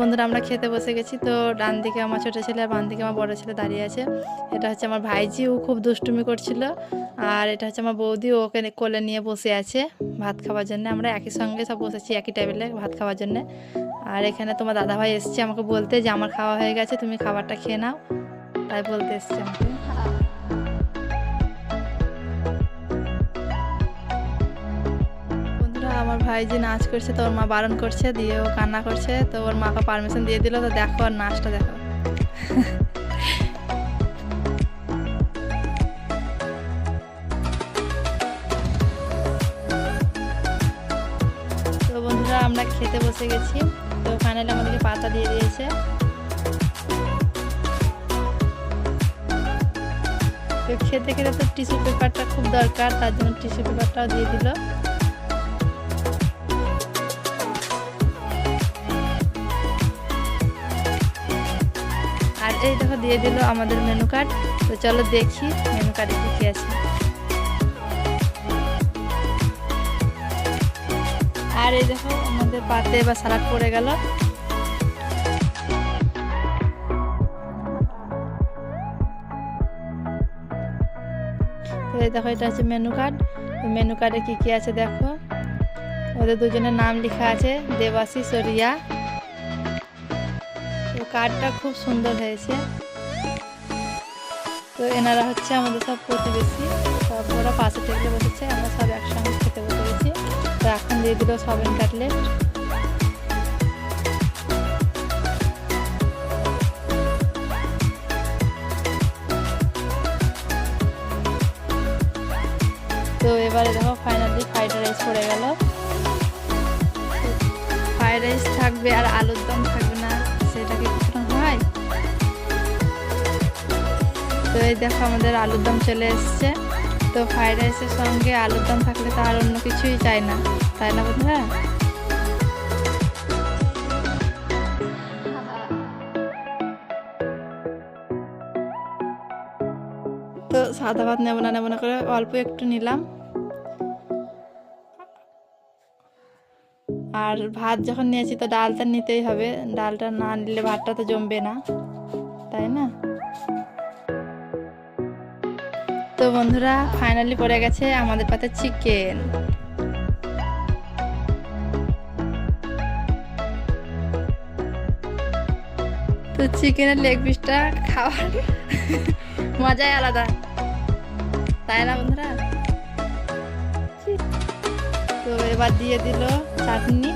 বন্ধুরা আমরা খেতে বসে গেছি। তো ডান দিকে আমার ছোটো ছেলে আর বাম দিকে আমার বড়ো ছেলে দাঁড়িয়ে আছে। এটা হচ্ছে আমার ভাইজি, ও খুব দুষ্টুমি করছিল। আর এটা হচ্ছে আমার বৌদি, ওকে কোলে নিয়ে বসে আছে ভাত খাওয়ার জন্য। আমরা একই সঙ্গে সব বসেছি একই টেবিলে ভাত খাওয়ার জন্য। আর এখানে তোমার দাদাভাই এসছে আমাকে বলতে যে আমার খাওয়া হয়ে গেছে, তুমি খাবারটা খেয়ে নাও, তাই বলতে এসছে আমাকে। আমার ভাই যে নাচ করছে, তো ওর মা বারণ করছে, দিয়ে ও কান্না করছে, তো ওর মাকে পারমিশন দিয়ে দিল। তো দেখো আর নাচটা দেখো। তো বন্ধুরা আমরা খেতে বসে গেছি। তো ফাইনালি আমাদেরকে পাতা দিয়ে দিয়েছে। তো খেতে খেতে তো টিস্যু পেপারটা খুব দরকার, তার জন্য টিস্যু পেপারটাও দিয়ে দিল। আর এই দেখো দিয়ে দিল আমাদের মেনু কার্ড। তো চলো দেখি মেনু কার্ডে কি কি আছে। আর এই দেখো আমাদের পাতে এবার সালাড পড়ে গেল। তো এই দেখো এটা হচ্ছে মেনু কার্ড। মেনু কার্ডে কি কি আছে দেখো। ওদের দুজনের নাম লেখা আছে, দেবাশিস ও রিয়া। তো কার্ডটা খুব সুন্দর হয়েছে। তো এনারা হচ্ছে আমাদের সব প্রতিবেশী। তারপর ওরা পাশে টেবিলে বসেছে, আমরা সব একসঙ্গে খেতে বসে গেছি। তো এখন দিয়ে দিল সয়াবিন কাটলেট। তো এবারে দেখো ফাইনালি ফ্রাইড রাইস পড়ে গেল। ফ্রাইড রাইস থাকবে আর আলুর দম থাকবে না, সেটাকে কিছুটা হয়। তো এই দেখো আমাদের আলুর দম চলে এসছে। তো ফ্রাইড রাইসের সঙ্গে আলুর দম থাকলে তো আর অন্য কিছুই চাই না, তাই না বন্ধুরা? তো সাদা ভাত নেবো না করে অল্প একটু নিলাম। আর ভাত যখন নিয়েছি তো ডালটা নিতেই হবে, ডালটা না নিলে ভাতটা তো জমবে না, তাই না? তো বন্ধুরা ফাইনালি পড়ে গেছে আমাদের পাতে চিকেন। তো চিকেনের লেগ পিসটা খাওয়ার মজাই আলাদা, তাই না বন্ধুরা? তো এবার দিয়ে দিল চাটনি।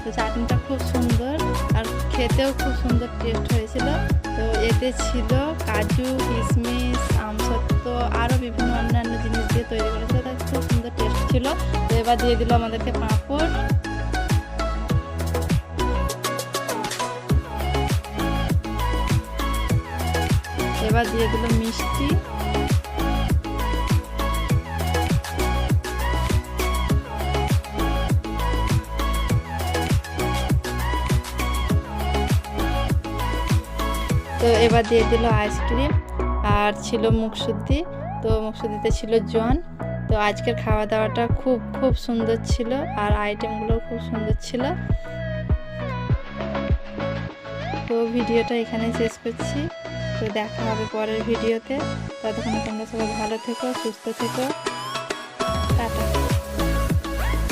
তো চাটনিটা খুব সুন্দর আর খেতেও খুব সুন্দর টেস্ট হয়েছিল। তো এতে ছিল কাজু, কিশমিশ, আমসত্ত্ব, আরও বিভিন্ন অন্যান্য জিনিস দিয়ে তৈরি করেছিল, তাই খুব সুন্দর টেস্ট ছিল। তো এবার দিয়ে দিল আমাদেরকে পাঁপড়। এবার দিয়ে দিল মিষ্টি। তো এবার দিয়ে দিল আইসক্রিম আর ছিল মুখশুদ্ধি। তো মুখশুদ্ধিতে ছিল জন। তো আজকের খাওয়া দাওয়াটা খুব সুন্দর ছিল আর আইটেমগুলো খুব সুন্দর ছিল। তো ভিডিওটা এখানে শেষ করছি। তো দেখা হবে পরের ভিডিওতে। ততক্ষণে তোমরা সবাই ভালো থেকো, সুস্থ থেকো।